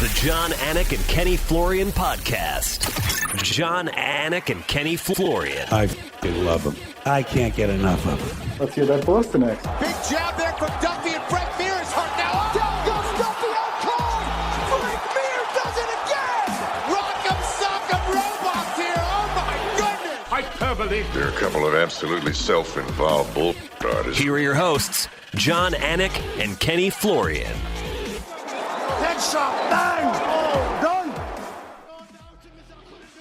The John, Anik, and Kenny Florian Podcast. John, Anik, and Kenny Florian. I f***ing love them. I can't get enough of them. Let's hear that Boston next. Big jab there from Duffy, and Frank Mir is hurt now. Down goes Duffy, out cold. Frank Mir does it again. Rock'em sock'em robots here. Oh my goodness. Hyperbole. There are a couple of absolutely self-involved bull artists. Here are your hosts, John, Anik, and Kenny Florian. Headshot, bang. Oh, done.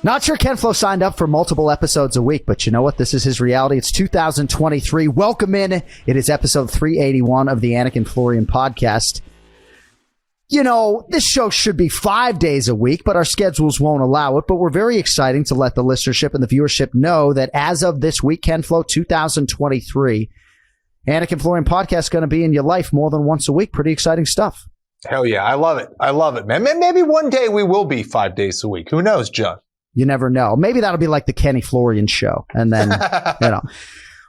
Not sure Ken Flo signed up for multiple episodes a week, but you know what? This is his reality. It's 2023. Welcome in. It is episode 381 of the Anik and Florian podcast. You know, this show should be 5 days a week, but our schedules won't allow it. But we're very exciting to let the listenership and the viewership know that as of this week, Ken Flo 2023, Anik and Florian podcast is going to be in your life more than once a week. Pretty exciting stuff. Hell yeah. I love it. I love it, man. Maybe one day we will be 5 days a week. Who knows, John? You never know. Maybe that'll be like the Kenny Florian show. And then, you know.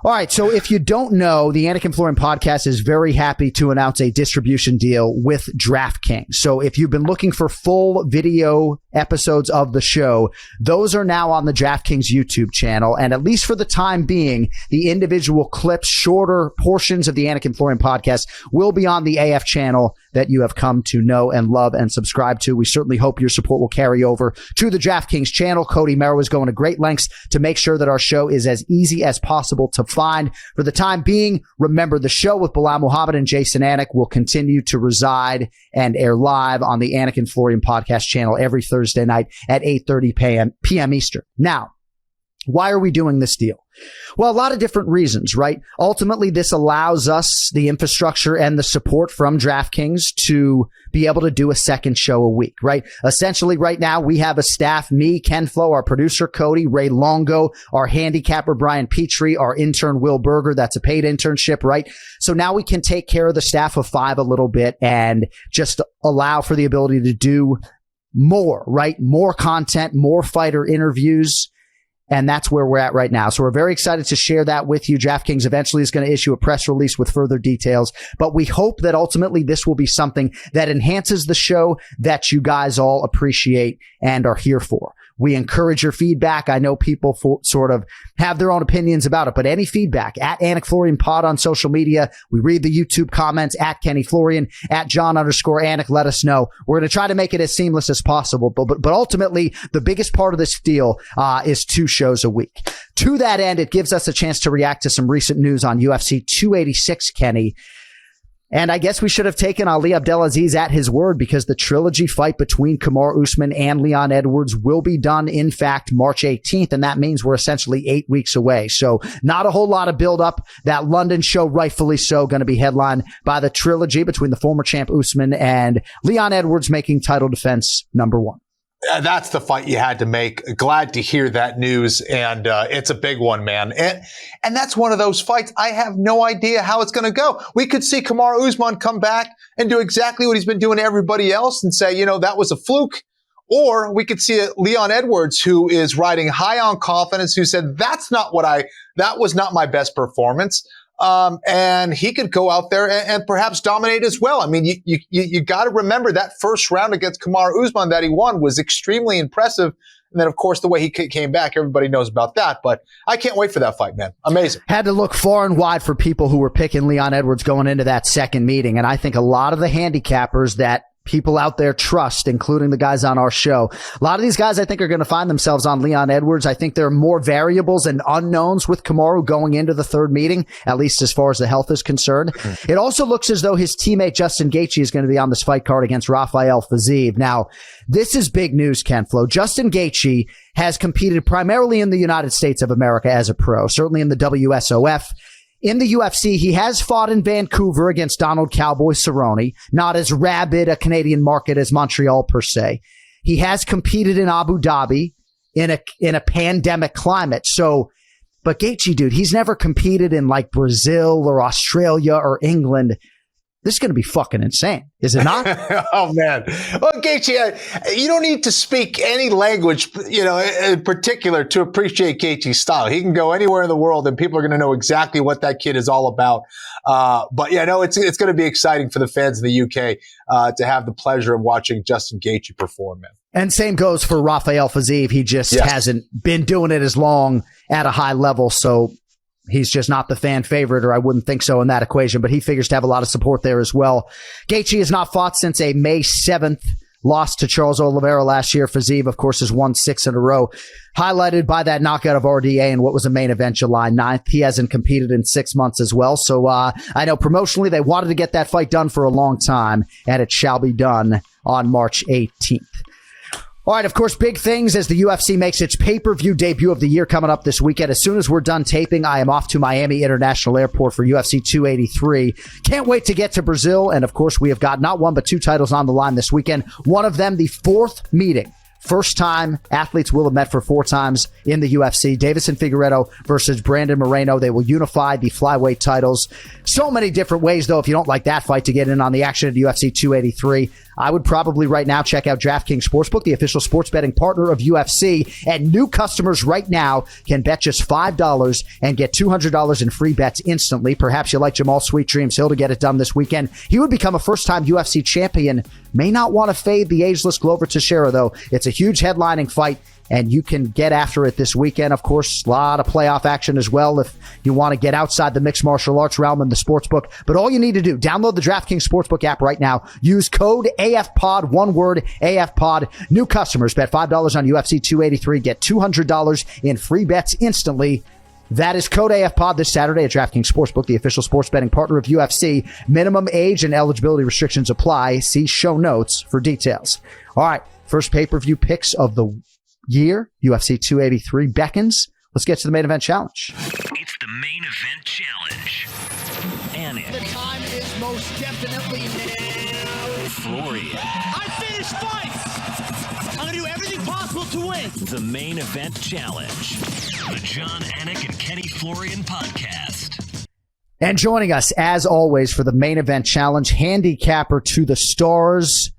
All right. So if you don't know, the Anik and Florian podcast is very happy to announce a distribution deal with DraftKings. So if you've been looking for full video episodes of the show, those are now on the DraftKings YouTube channel. And at least for the time being, the individual clips, shorter portions of the Anik and Florian podcast will be on the AF channel that you have come to know and love and subscribe to. We certainly hope your support will carry over to the DraftKings channel. Cody MERROW is going to great lengths to make sure that our show is as easy as possible to find. For the time being, remember the show with Bilal Muhammad and Jason Anik will continue to reside and air live on the Anik and Florian podcast channel every Thursday night at 8:30 p.m. Eastern. Now, why are we doing this deal? Well, a lot of different reasons, right? Ultimately, this allows us the infrastructure and the support from DraftKings to be able to do a second show a week, right? Essentially, right now, we have a staff, me, Ken Flo, our producer, Cody, Ray Longo, our handicapper, Brian Petrie, our intern, Will Berger. That's a paid internship, right? So now we can take care of the staff of five a little bit and just allow for the ability to do more, right? More content, more fighter interviews. And that's where we're at right now. So we're very excited to share that with you. DraftKings eventually is going to issue a press release with further details, but we hope that ultimately this will be something that enhances the show that you guys all appreciate and are here for. We encourage your feedback. I know people sort of have their own opinions about it, but any feedback at AnikFlorianPod on social media. We read the YouTube comments at Kenny Florian, at John_Anik. Let us know. We're going to try to make it as seamless as possible. But ultimately, the biggest part of this deal is 2 shows a week. To that end, it gives us a chance to react to some recent news on UFC 286, Kenny. And I guess we should have taken Ali Abdelaziz at his word because the trilogy fight between Kamaru Usman and Leon Edwards will be done, in fact, March 18th. And that means we're essentially 8 weeks away. So not a whole lot of build up. That London show, rightfully so, going to be headlined by the trilogy between the former champ Usman and Leon Edwards making title defense number 1. That's the fight you had to make. Glad to hear that news. And it's a big one, man. And that's one of those fights. I have no idea how it's going to go. We could see Kamaru Usman come back and do exactly what he's been doing to everybody else and say, you know, that was a fluke. Or we could see Leon Edwards, who is riding high on confidence, who said, that was not my best performance. And he could go out there and perhaps dominate as well. I mean, you got to remember that first round against Kamaru Usman that he won was extremely impressive. And then, of course, the way he came back, everybody knows about that. But I can't wait for that fight, man. Amazing. Had to look far and wide for people who were picking Leon Edwards going into that second meeting. And I think a lot of the handicappers that people out there trust, including the guys on our show. A lot of these guys, I think, are going to find themselves on Leon Edwards. I think there are more variables and unknowns with Kamaru going into the third meeting, at least as far as the health is concerned. It also looks as though his teammate Justin Gaethje is going to be on this fight card against Rafael Fiziev. Now, this is big news, Ken Flo. Justin Gaethje has competed primarily in the United States of America as a pro, certainly in the WSOF. In the UFC, he has fought in Vancouver against Donald Cowboy Cerrone, not as rabid a Canadian market as Montreal per se. He has competed in Abu Dhabi in a pandemic climate. So, but Gaethje, dude, he's never competed in like Brazil or Australia or England. This is going to be fucking insane, is it not? Oh, man. Well, Gaethje, you don't need to speak any language, in particular to appreciate Gaethje's style. He can go anywhere in the world and people are going to know exactly what that kid is all about. But yeah, no, it's going to be exciting for the fans in the UK to have the pleasure of watching Justin Gaethje perform, man. And same goes for Rafael Fiziev. He just hasn't been doing it as long at a high level, so he's just not the fan favorite, or I wouldn't think so in that equation, but he figures to have a lot of support there as well. Gaethje has not fought since a May 7th loss to Charles Oliveira last year. Fiziev, of course, has won 6 in a row, highlighted by that knockout of RDA in what was a main event July 9th. He hasn't competed in 6 months as well. So I know promotionally they wanted to get that fight done for a long time, and it shall be done on March 18th. All right, of course, big things as the UFC makes its pay-per-view debut of the year coming up this weekend. As soon as we're done taping, I am off to Miami International Airport for UFC 283. Can't wait to get to Brazil. And, of course, we have got not one but 2 titles on the line this weekend. One of them, the 4th meeting. First time athletes will have met for 4 times in the UFC. Davison Figueiredo versus Brandon Moreno. They will unify the flyweight titles. So many different ways, though, if you don't like that fight, to get in on the action at UFC 283. I would probably right now check out DraftKings Sportsbook, the official sports betting partner of UFC. And new customers right now can bet just $5 and get $200 in free bets instantly. Perhaps you like Jamahal Sweet Dreams Hill to get it done this weekend. He would become a first-time UFC champion. May not want to fade the ageless Glover Teixeira, though. It's a huge headlining fight, and you can get after it this weekend. Of course, a lot of playoff action as well if you want to get outside the mixed martial arts realm in the sportsbook. But all you need to do, download the DraftKings Sportsbook app right now. Use code AFPOD, one word, AFPOD. New customers bet $5 on UFC 283. Get $200 in free bets instantly. That is code AFPOD this Saturday at DraftKings Sportsbook, the official sports betting partner of UFC. Minimum age and eligibility restrictions apply. See show notes for details. All right, first pay-per-view picks of the year, UFC 283 beckons. Let's get to the main event challenge. It's the main event challenge. Anik. The time is most definitely now. Florian. I finish fights. I'm going to do everything possible to win. The main event challenge. The John Anik and Kenny Florian podcast. And joining us, as always, for the main event challenge, handicapper to the stars,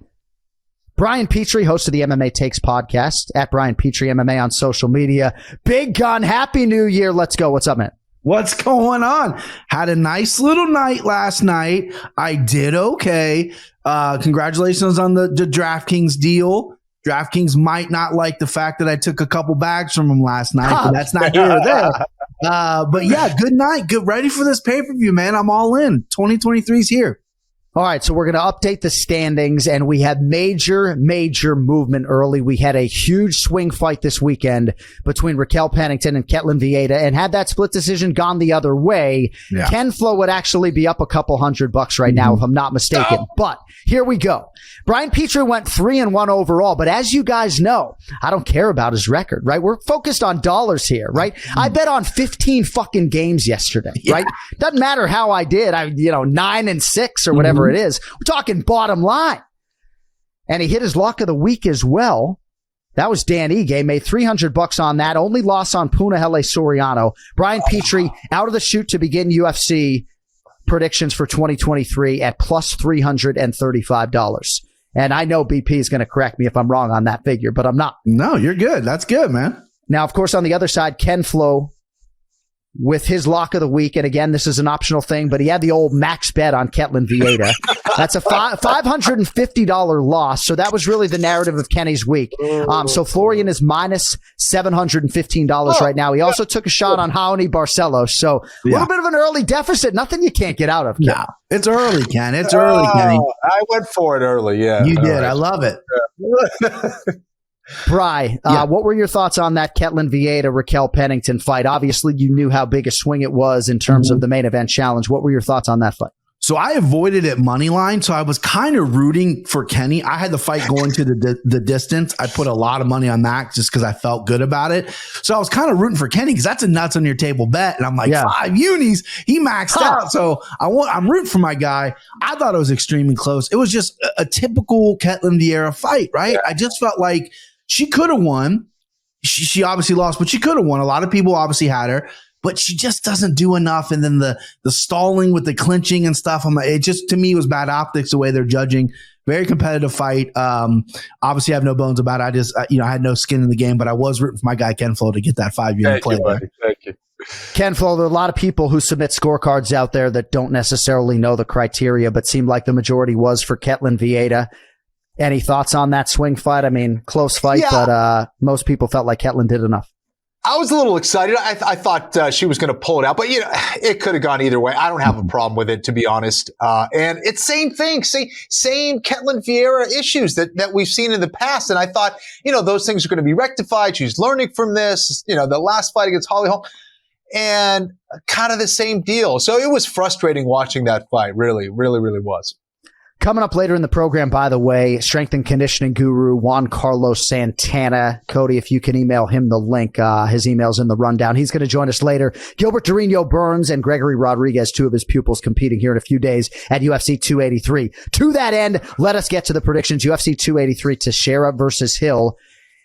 Brian Petrie, host of the MMA Takes podcast, at Brian Petrie MMA on social media. Big gun, happy new year. Let's go. What's up, man? What's going on? Had a nice little night last night. I did okay. Congratulations on the DraftKings deal. DraftKings might not like the fact that I took a couple bags from them last night, but that's not here or there. But yeah, good night. Good, ready for this pay-per-view, man. I'm all in. 2023 is here. All right, so we're going to update the standings, and we had major movement early. We had a huge swing fight this weekend between Raquel Pennington and Ketlin Vieira, and had that split decision gone the other way, Ken Flo would actually be up a couple $100 right now, if I'm not mistaken. But here we go. Brian Petrie went 3-1 overall, but as you guys know, I don't care about his record, right? We're focused on dollars here, right? I bet on 15 fucking games yesterday, right? Doesn't matter how I did. 9-6 or whatever it is. We're talking bottom line. And he hit his lock of the week as well. That was Dan Ige, made $300 on that. Only loss on Punahele Soriano. Brian Petrie out of the chute to begin UFC predictions for 2023 at plus $335. And I know BP is going to correct me if I'm wrong on that figure, but I'm not. No, you're good. That's good, man. Now, of course, on the other side, Ken Flo with his lock of the week. And again, this is an optional thing, but he had the old max bet on Ketlin Vieira. That's a $550 loss. So that was really the narrative of Kenny's week. So Florian is minus $715 right now. He also took a shot on Raoni Barcelos. So a little bit of an early deficit. Nothing you can't get out of, Ken. No, it's early, Ken. It's early, Kenny. I went for it early, yeah. You did. Right. I love it. Bri, what were your thoughts on that Ketlin Vieira Raquel Pennington fight? Obviously, you knew how big a swing it was in terms of the main event challenge. What were your thoughts on that fight? So I avoided it money line, so I was kind of rooting for Kenny. I had the fight going to the distance. I put a lot of money on that just because I felt good about it. So I was kind of rooting for Kenny because that's a nuts on your table bet. And I'm like, 5 unis, he maxed out. So I'm rooting for my guy. I thought it was extremely close. It was just a typical Ketlin Vieira fight, right? I just felt like she could have won. She obviously lost, but she could have won. A lot of people obviously had her. but she just doesn't do enough. And then the stalling with the clinching and stuff, it just, to me, was bad optics the way they're judging. Very competitive fight. Obviously, I have no bones about it. I just, I had no skin in the game, but I was rooting for my guy Ken Flo to get that 5-unit play. Thank you. Ken Flo, there are a lot of people who submit scorecards out there that don't necessarily know the criteria, but seemed like the majority was for Ketlin Vieira. Any thoughts on that swing fight? I mean, close fight, but most people felt like Ketlin did enough. I was a little excited. I thought she was going to pull it out, but it could have gone either way. I don't have a problem with it, to be honest. And it's same thing, same Ketlin Vieira issues that we've seen in the past. And I thought, those things are going to be rectified. She's learning from this. The last fight against Holly Holm, and kind of the same deal. So it was frustrating watching that fight. Really, really, really was. Coming up later in the program, by the way, strength and conditioning guru Juan Carlos Santana. Cody, if you can email him the link, his email's in the rundown. He's going to join us later. Gilbert Durino Burns and Gregory Rodriguez, two of his pupils, competing here in a few days at UFC 283. To that end, let us get to the predictions. UFC 283, Teixeira versus Hill.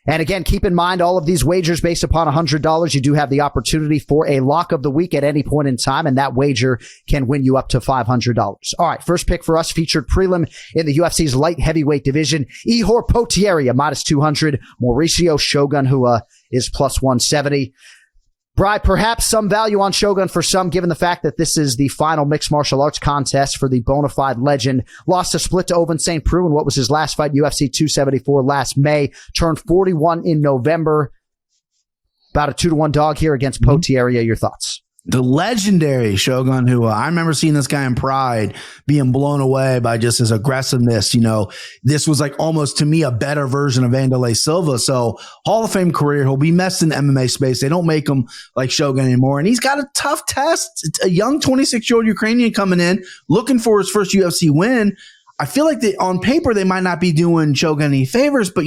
And again, keep in mind, all of these wagers based upon $100, you do have the opportunity for a lock of the week at any point in time, and that wager can win you up to $500. All right, first pick for us, featured prelim in the UFC's light heavyweight division, Ihor Potieria, -200. Mauricio Shogun Hua is +170. Bri, perhaps some value on Shogun for some, given the fact that this is the final mixed martial arts contest for the bona fide legend. Lost a split to Ovince St. Preux in what was his last fight, UFC 274 last May. Turned 41 in November. About a 2-1 dog here against Potieria. Your thoughts? The legendary Shogun Hua. I remember seeing this guy in Pride being blown away by just his aggressiveness. This was like almost to me a better version of Wanderlei Silva. So Hall of Fame career. He'll be messed in the MMA space. They don't make him like Shogun anymore. And he's got a tough test. It's a young 26-year-old Ukrainian coming in, looking for his first UFC win. I feel like on paper, they might not be doing Shogun any favors, but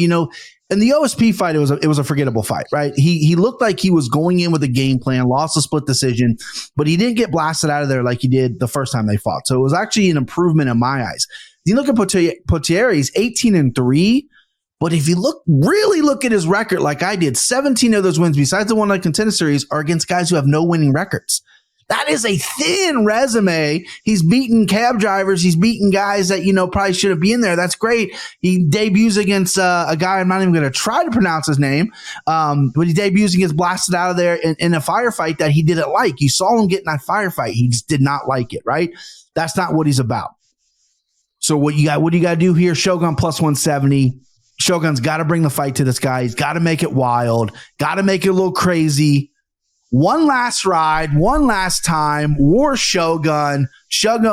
in the OSP fight, it was a forgettable fight, right? He looked like he was going in with a game plan, lost a split decision, but he didn't get blasted out of there like he did the first time they fought. So it was actually an improvement in my eyes. You look at Potieria, he's 18-3, but if you really look at his record, like I did, 17 of those wins, besides the one like Contender Series, are against guys who have no winning records. That is a thin resume. He's beaten cab drivers. He's beaten guys that, probably shouldn't be in there. That's great. He debuts against a guy, I'm not even going to try to pronounce his name, but he debuts and gets blasted out of there in a firefight that he didn't like. You saw him get in that firefight. He just did not like it, right? That's not what he's about. So what do you got to do here? Shogun +170. Shogun's got to bring the fight to this guy. He's got to make it wild, got to make it a little crazy. One last ride, one last time. War Shogun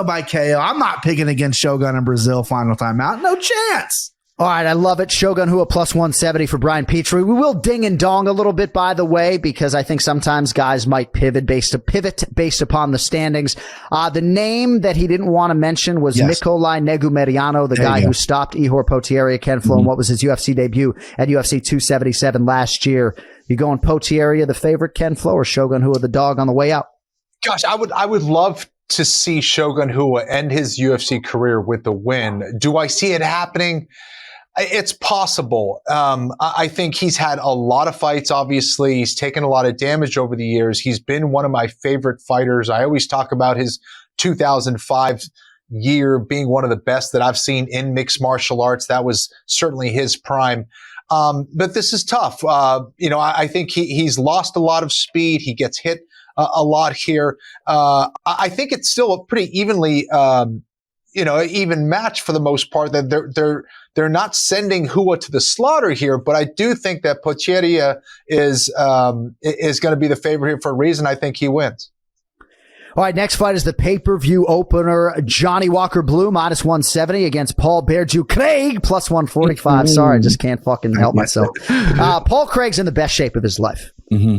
by KO. I'm not picking against Shogun in Brazil final timeout. No chance. All right, I love it. Shogun Hua +170 for Brian Petrie. We will ding and dong a little bit, by the way, because I think sometimes guys might pivot based upon the standings. The name that he didn't want to mention was Nikolai Negumeriano, the guy who stopped Ihor Potieria, Ken Flo, and what was his UFC debut at UFC 277 last year. You going Potieria, the favorite, Ken Flo, or Shogun Hua, the dog on the way out? Gosh, I would love to see Shogun Hua end his UFC career with a win. Do I see it happening? It's possible. I think he's had a lot of fights, obviously. He's taken a lot of damage over the years. He's been one of my favorite fighters. I always talk about his 2005 year being one of the best that I've seen in mixed martial arts. That was certainly his prime. But this is tough. I think he's lost a lot of speed. He gets hit a lot here. I think it's still a pretty evenly, even match for the most part. That they're not sending Hua to the slaughter here, but I do think that Potieria is going to be the favorite here for a reason. I think he wins. All right, next fight is the pay-per-view opener. Johnny Walker Blue -170 against Paul Bearju Craig +145. Sorry, I just can't fucking help myself. Paul Craig's in the best shape of his life.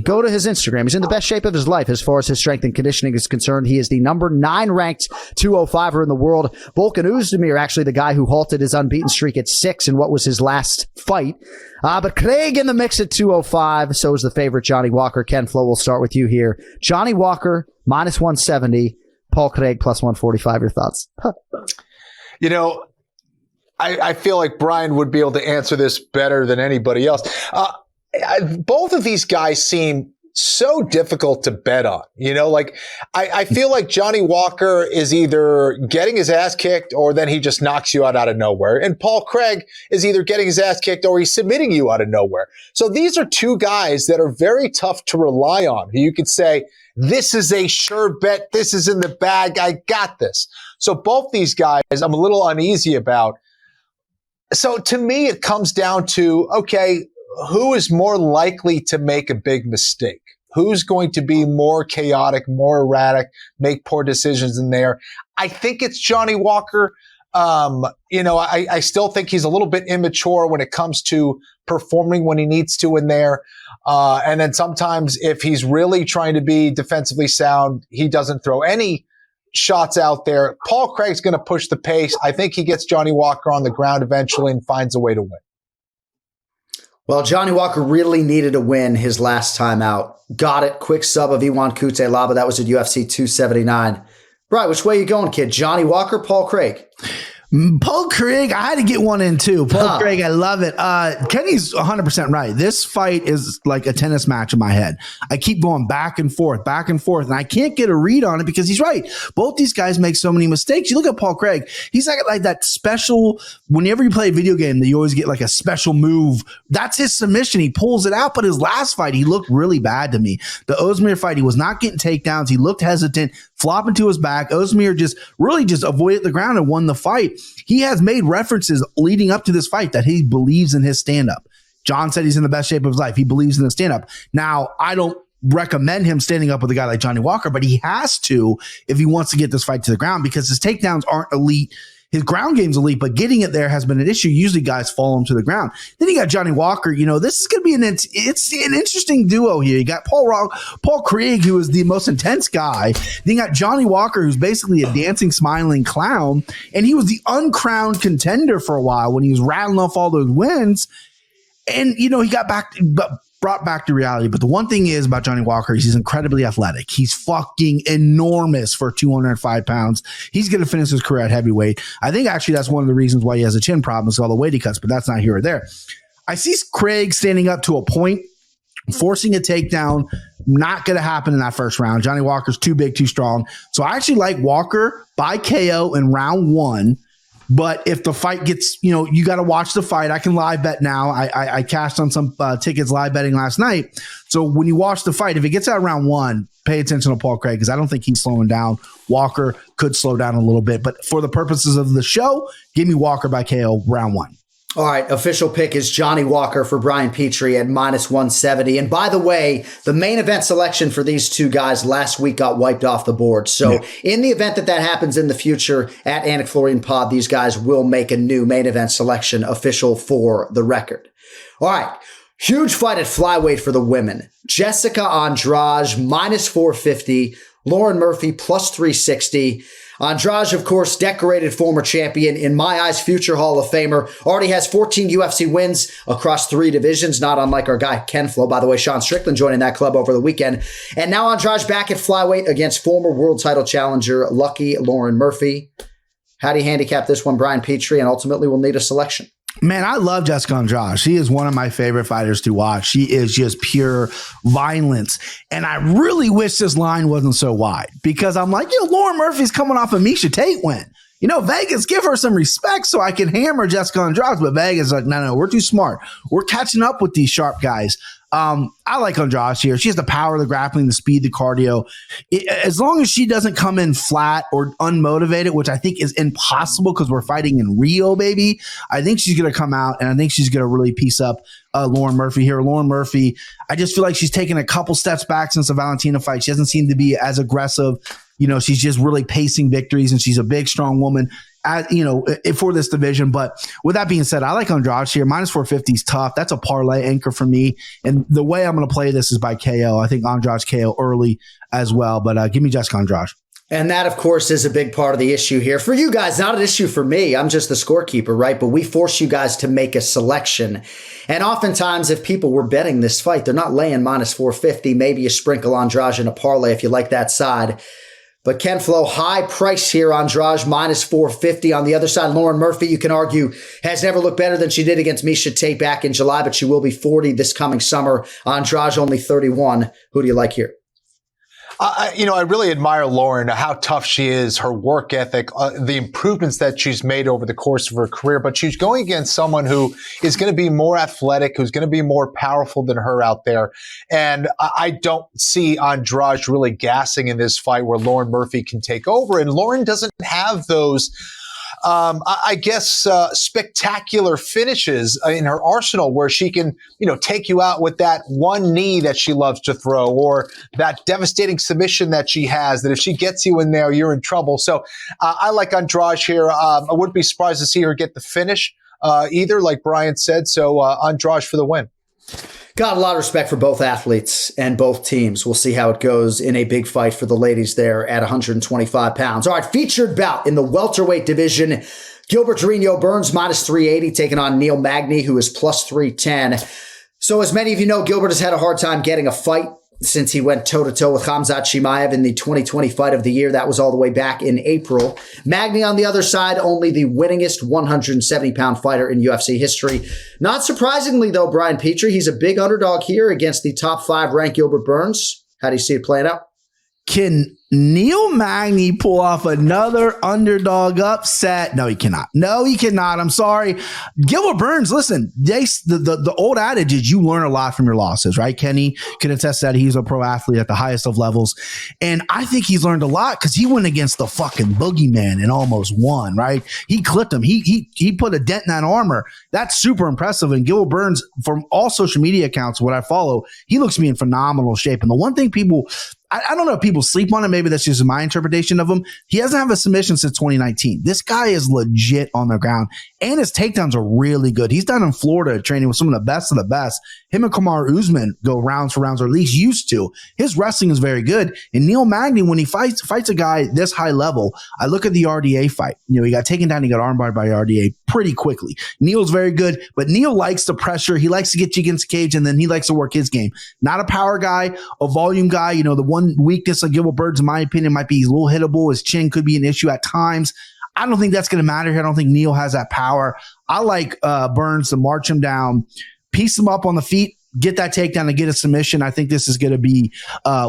Go to his Instagram. He's in the best shape of his life as far as his strength and conditioning is concerned. He is the number 9 ranked 205er in the world. Volkan Oezdemir, actually the guy who halted his unbeaten streak at 6 in what was his last fight. But Craig in the mix at 205. So is the favorite Johnny Walker. Ken Flo, we'll start with you here. Johnny Walker -170. Paul Craig +145. Your thoughts? I feel like Brian would be able to answer this better than anybody else. Both of these guys seem so difficult to bet on. Like I feel like Johnny Walker is either getting his ass kicked or then he just knocks you out of nowhere. And Paul Craig is either getting his ass kicked or he's submitting you out of nowhere. So these are two guys that are very tough to rely on. You could say, this is a sure bet. This is in the bag. I got this. So both these guys, I'm a little uneasy about. So to me, it comes down to, okay, who is more likely to make a big mistake? Who's going to be more chaotic, more erratic, make poor decisions in there? I think it's Johnny Walker. I still think he's a little bit immature when it comes to performing when he needs to in there. And then sometimes if he's really trying to be defensively sound, he doesn't throw any shots out there. Paul Craig's going to push the pace. I think he gets Johnny Walker on the ground eventually and finds a way to win. Well, Johnny Walker really needed a win his last time out. Got it. Quick sub of Iwan Kutelaba. That was at UFC 279. Right, which way you going, kid? Johnny Walker, Paul Craig? Paul Craig, I had to get one in too. Paul Craig, I love it. Kenny's 100% right. This fight is like a tennis match in my head. I keep going back and forth, and I can't get a read on it because he's right. Both these guys make so many mistakes. You look at Paul Craig, he's like that special, whenever you play a video game, you always get like a special move. That's his submission. He pulls it out, but his last fight, he looked really bad to me. The Ozdemir fight, he was not getting takedowns. He looked hesitant, flopping to his back. Ozdemir just avoided the ground and won the fight. He has made references leading up to this fight that he believes in his stand-up. John said he's in the best shape of his life. He believes in the stand-up. Now, I don't recommend him standing up with a guy like Johnny Walker, but he has to if he wants to get this fight to the ground because his takedowns aren't elite. His ground game's elite, but getting it there has been an issue. Usually guys fall him to the ground. Then you got Johnny Walker. This is going to be it's an interesting duo here. You got Paul Craig, who is the most intense guy. Then you got Johnny Walker, who's basically a dancing, smiling clown. And he was the uncrowned contender for a while when he was rattling off all those wins. And, he got brought back to reality. But the one thing is about Johnny Walker is he's incredibly athletic. He's fucking enormous for 205 pounds. He's going to finish his career at heavyweight. I think actually that's one of the reasons why he has a chin problem is all the weight he cuts, but that's not here or there. I see Craig standing up to a point, forcing a takedown. Not going to happen in that first round. Johnny Walker's too big, too strong. So I actually like Walker by KO in round 1. But if the fight gets, you got to watch the fight. I can live bet now. I cashed on some tickets live betting last night. So when you watch the fight, if it gets out round 1, pay attention to Paul Craig because I don't think he's slowing down. Walker could slow down a little bit. But for the purposes of the show, give me Walker by KO round 1. All right, official pick is Johnny Walker for Brian Petrie at -170. And by the way, the main event selection for these two guys last week got wiped off the board. So in the event that happens in the future at Anik Florian Pod, these guys will make a new main event selection official for the record. All right, huge fight at flyweight for the women. Jessica Andrade -450, Lauren Murphy +360. Andrade, of course, decorated former champion, in my eyes, future Hall of Famer, already has 14 UFC wins across 3 divisions, not unlike our guy Ken Flo. By the way, Sean Strickland joining that club over the weekend. And now Andrade back at flyweight against former world title challenger Lucky Lauren Murphy. How do you handicap this one, Brian Petrie? And ultimately, we'll need a selection. Man, I love Jessica Andrade. She is one of my favorite fighters to watch. She is just pure violence. And I really wish this line wasn't so wide because I'm like, Lauren Murphy's coming off a Miesha Tate win. Vegas, give her some respect so I can hammer Jessica Andrade. But Vegas is like, no, we're too smart. We're catching up with these sharp guys. I like Andrade here. She has the power, the grappling, the speed, the cardio. As long as she doesn't come in flat or unmotivated, which I think is impossible because we're fighting in Rio, baby. I think she's going to come out and I think she's going to really piece up Lauren Murphy here. Lauren Murphy, I just feel like she's taken a couple steps back since the Valentina fight. She doesn't seem to be as aggressive. She's just really pacing victories and she's a big, strong woman. For this division. But with that being said, I like Andrade here. -450 is tough. That's a parlay anchor for me. And the way I'm going to play this is by KO. I think Andrade's KO early as well. But give me Jessica Andrade. And that, of course, is a big part of the issue here. For you guys, not an issue for me. I'm just the scorekeeper, right? But we force you guys to make a selection. And oftentimes, if people were betting this fight, they're not laying -450. Maybe you sprinkle Andrade in a parlay if you like that side. But Ken Flo, high price here. Andrade minus 450. On the other side, Lauren Murphy, you can argue, has never looked better than she did against Misha Tate back in July, but she will be 40 this coming summer. Andrade only 31. Who do you like here? I really admire Lauren, how tough she is, her work ethic, the improvements that she's made over the course of her career. But she's going against someone who is going to be more athletic, who's going to be more powerful than her out there. And I don't see Andrade really gassing in this fight where Lauren Murphy can take over. And Lauren doesn't have those spectacular finishes in her arsenal where she can, take you out with that one knee that she loves to throw, or that devastating submission that she has, that if she gets you in there, you're in trouble. So I like Andrade here. I wouldn't be surprised to see her get the finish either, like Brian said. So Andrade for the win. Got a lot of respect for both athletes and both teams. We'll see how it goes in a big fight for the ladies there at 125 pounds. All right, featured bout in the welterweight division. Gilbert Burns minus 380 taking on Neil Magny, who is plus 310. So as many of you know, Gilbert has had a hard time getting a fight since he went toe-to-toe with Khamzat Chimaev in the 2020 Fight of the Year. That was all the way back in April. Magny, on the other side, only the winningest 170-pound fighter in UFC history. Not surprisingly, though, Brian Petrie, he's a big underdog here against the top 5 ranked Gilbert Burns. How do you see it playing out? Can Neil Magny pull off another underdog upset? No, he cannot. I'm sorry. Gilbert Burns, listen, the old adage is you learn a lot from your losses, right? Kenny can attest that he's a pro athlete at the highest of levels. And I think he's learned a lot because he went against the fucking boogeyman and almost won, right? He clipped him. He put a dent in that armor. That's super impressive. And Gilbert Burns, from all social media accounts, what I follow, he looks to be in phenomenal shape. And the one thing I don't know if people sleep on it. Maybe that's just my interpretation of him. He hasn't had a submission since 2019. This guy is legit on the ground, and his takedowns are really good. He's down in Florida training with some of the best. Him and Kamaru Usman go rounds for rounds, or at least used to. His wrestling is very good. And Neil Magny, when he fights a guy this high level, I look at the RDA fight. He got taken down. He got armbarred by RDA pretty quickly. Neil's very good, but Neil likes the pressure. He likes to get you against the cage, and then he likes to work his game. Not a power guy, a volume guy. The one weakness of Gilbert Burns, in my opinion, might be he's a little hittable. His chin could be an issue at times. I don't think that's going to matter here. I don't think Neil has that power. I like Burns to march him down, piece him up on the feet, get that takedown and get a submission. I think this is going to be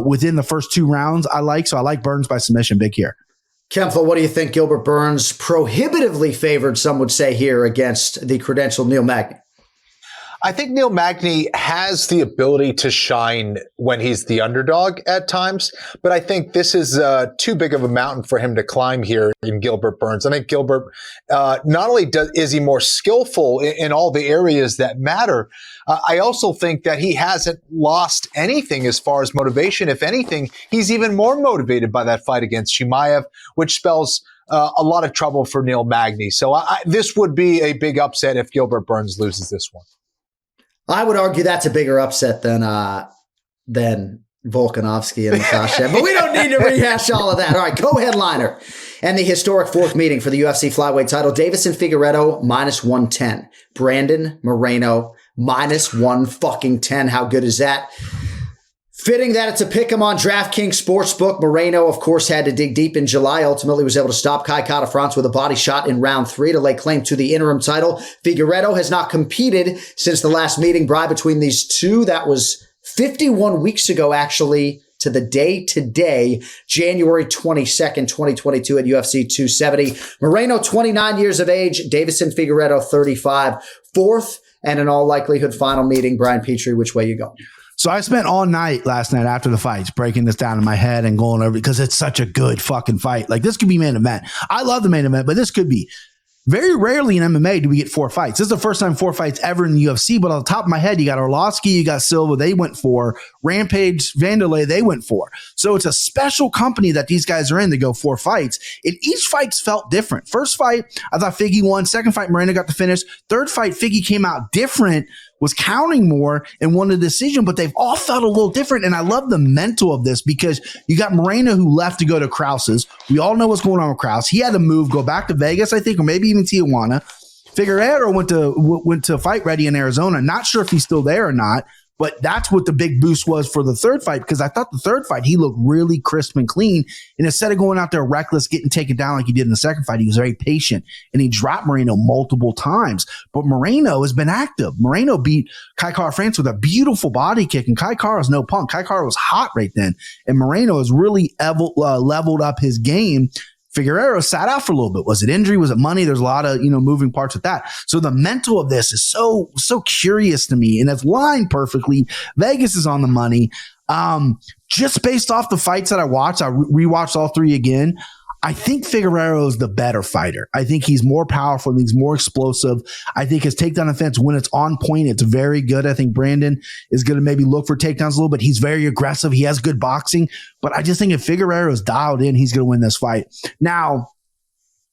within the first 2 rounds. I like Burns by submission big here. Kempfel, what do you think? Gilbert Burns prohibitively favored, some would say, here against the credentialed Neil Magny. I think Neil Magny has the ability to shine when he's the underdog at times, but I think this is too big of a mountain for him to climb here in Gilbert Burns. I think Gilbert, not only is he more skillful in all the areas that matter, I also think that he hasn't lost anything as far as motivation. If anything, he's even more motivated by that fight against Chimaev, which spells a lot of trouble for Neil Magny. So this would be a big upset if Gilbert Burns loses this one. I would argue that's a bigger upset than Volkanovski and Makhachev, but we don't need to rehash all of that. All right, co-headliner and the historic 4th meeting for the UFC flyweight title, Davison Figueiredo minus 110, Brandon Moreno minus 110. How good is that? Fitting that it's a pick 'em on DraftKings Sportsbook. Moreno, of course, had to dig deep in July. Ultimately was able to stop Kai Kara-France with a body shot in round 3 to lay claim to the interim title. Figueiredo has not competed since the last meeting, Bri, between these two. That was 51 weeks ago, actually, to the day today, January 22nd, 2022 at UFC 270. Moreno, 29 years of age. Davison Figueiredo, 35. 4th and in all likelihood final meeting. Brian Petrie, which way you go? So I spent all night last night after the fights breaking this down in my head and going over because it's such a good fucking fight. Like, this could be main event. I love the main event, but this could be. Very rarely in MMA do we get 4 fights. This is the first time 4 fights ever in the UFC, but on the top of my head, you got Arlovsky, you got Silva, they went 4. Rampage, Vanderlei, they went 4. So it's a special company that these guys are in to go 4 fights. And each fight's felt different. First fight, I thought Figgy won. Second fight, Moreno got the finish. Third fight, Figgy came out different, was counting more and won the decision, but they've all felt a little different. And I love the mental of this because you got Moreno who left to go to Krause's. We all know what's going on with Krause. He had to move, go back to Vegas, I think, or maybe even Tijuana. Figueiredo went to Fight Ready in Arizona. Not sure if he's still there or not. But that's what the big boost was for the third fight, because I thought the third fight, he looked really crisp and clean. And instead of going out there reckless, getting taken down like he did in the second fight, he was very patient and he dropped Moreno multiple times. But Moreno has been active. Moreno beat Kai Kara France with a beautiful body kick, and Kai Kara's no punk. Kai Kara was hot right then. And Moreno has really leveled up his game. Figueiredo sat out for a little bit. Was it injury? Was it money? There's a lot of, moving parts with that. So the mental of this is so curious to me, and it's lined perfectly. Vegas is on the money. Just based off the fights that I watched, I rewatched all three again. I think Figueiredo is the better fighter. I think he's more powerful. He's more explosive. I think his takedown offense, when it's on point, it's very good. I think Brandon is going to maybe look for takedowns a little bit. He's very aggressive. He has good boxing. But I just think if Figueiredo is dialed in, he's going to win this fight. Now,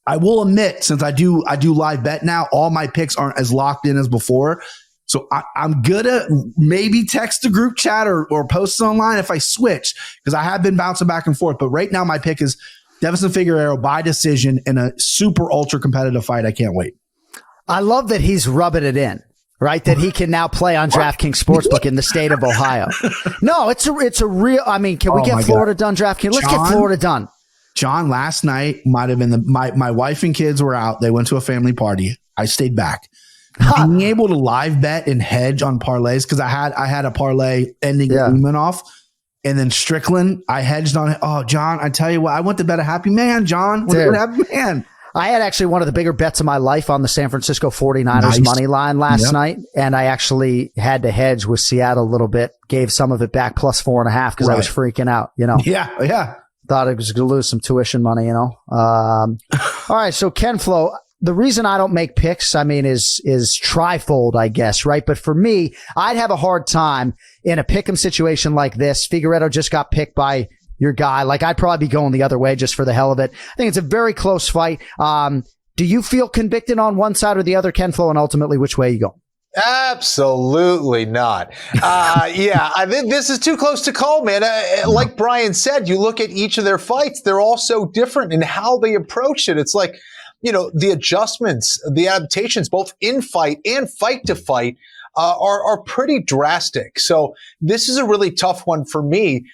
I will admit, since I do live bet now, all my picks aren't as locked in as before. So I'm going to maybe text the group chat or post it online if I switch, because I have been bouncing back and forth. But right now, my pick is Deiveson Figueiredo by decision in a super ultra competitive fight. I can't wait. I love that he's rubbing it in, right? That he can now play on DraftKings Sportsbook in the state of Ohio. No, it's a real, can we get Florida done DraftKings? Let's get Florida done. John, last night might have been my wife and kids were out. They went to a family party. I stayed back. Being able to live bet and hedge on parlays, because I had a parlay ending Lehman off. And then Strickland, I hedged on it. Oh, John, I tell you what, I went to bet a happy man, John. Went to happy man. I had actually one of the bigger bets of my life on the San Francisco 49ers money line last night. And I actually had to hedge with Seattle a little bit, gave some of it back plus 4.5 because I was freaking out, Yeah. Thought I was going to lose some tuition money, All right. So Ken Flo, the reason I don't make picks, is trifold, I guess, right? But for me, I'd have a hard time in a pick'em situation like this. Figueiredo just got picked by your guy. Like, I'd probably be going the other way just for the hell of it. I think it's a very close fight. Do you feel convicted on one side or the other, Ken Flo, and ultimately which way you go? Absolutely not. I think this is too close to call, man. Like Brian said, you look at each of their fights, they're all so different in how they approach it. It's like, the adjustments, the adaptations, both in fight and fight to fight, are pretty drastic. So this is a really tough one for me.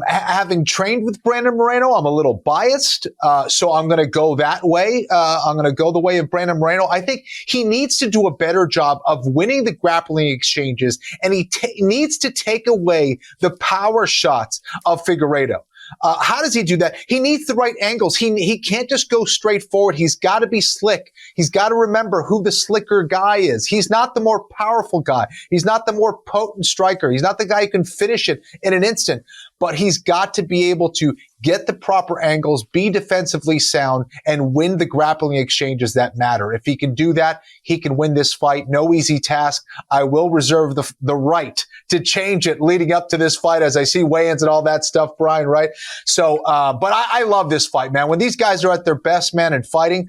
Having trained with Brandon Moreno, I'm a little biased. So I'm going to go that way. I'm going to go the way of Brandon Moreno. I think he needs to do a better job of winning the grappling exchanges, and he needs to take away the power shots of Figueiredo. How does he do that? He needs the right angles. He can't just go straight forward. He's got to be slick. He's got to remember who the slicker guy is. He's not the more powerful guy. He's not the more potent striker. He's not the guy who can finish it in an instant. But he's got to be able to get the proper angles, be defensively sound, and win the grappling exchanges that matter. If he can do that, he can win this fight. No easy task. I will reserve the right to change it leading up to this fight as I see weigh-ins and all that stuff, Brian, right? So, but I love this fight, man. When these guys are at their best, man, and fighting,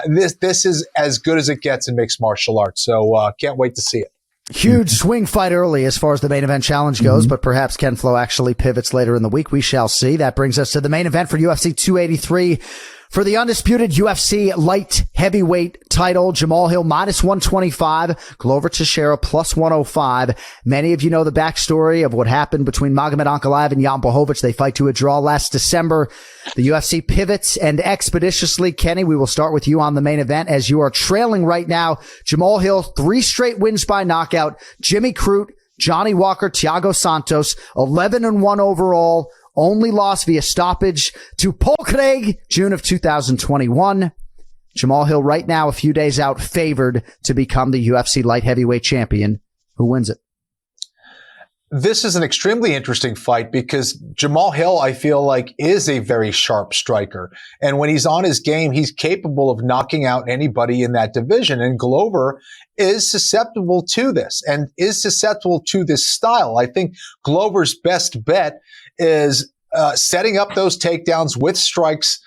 this is as good as it gets in mixed martial arts. So, can't wait to see it. Huge swing fight early as far as the main event challenge goes, but perhaps Ken Flo actually pivots later in the week. We shall see. That brings us to the main event for UFC 283. For the undisputed UFC light heavyweight title, Jamahal Hill minus 125, Glover Teixeira plus 105. Many of you know the backstory of what happened between Magomed Ankalaev and Jan Blachowicz. They fight to a draw last December. The UFC pivots and expeditiously. Kenny, we will start with you on the main event as you are trailing right now. Jamahal Hill, 3 straight wins by knockout. Jimmy Crute, Johnny Walker, Thiago Santos, 11-1 overall. Only loss via stoppage to Paul Craig, June of 2021. Jamahal Hill right now, a few days out, favored to become the UFC light heavyweight champion. Who wins it? This is an extremely interesting fight because Jamahal Hill, I feel like, is a very sharp striker. And when he's on his game, he's capable of knocking out anybody in that division. And Glover is susceptible to this and is susceptible to this style. I think Glover's best bet is setting up those takedowns with strikes,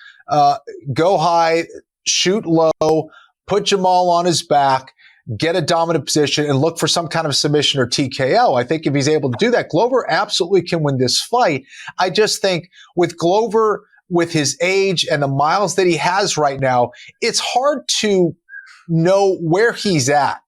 go high, shoot low, put Jamahal on his back, get a dominant position, and look for some kind of submission or TKO. I think if he's able to do that, Glover absolutely can win this fight. I just think with Glover, with his age and the miles that he has right now, it's hard to know where he's at.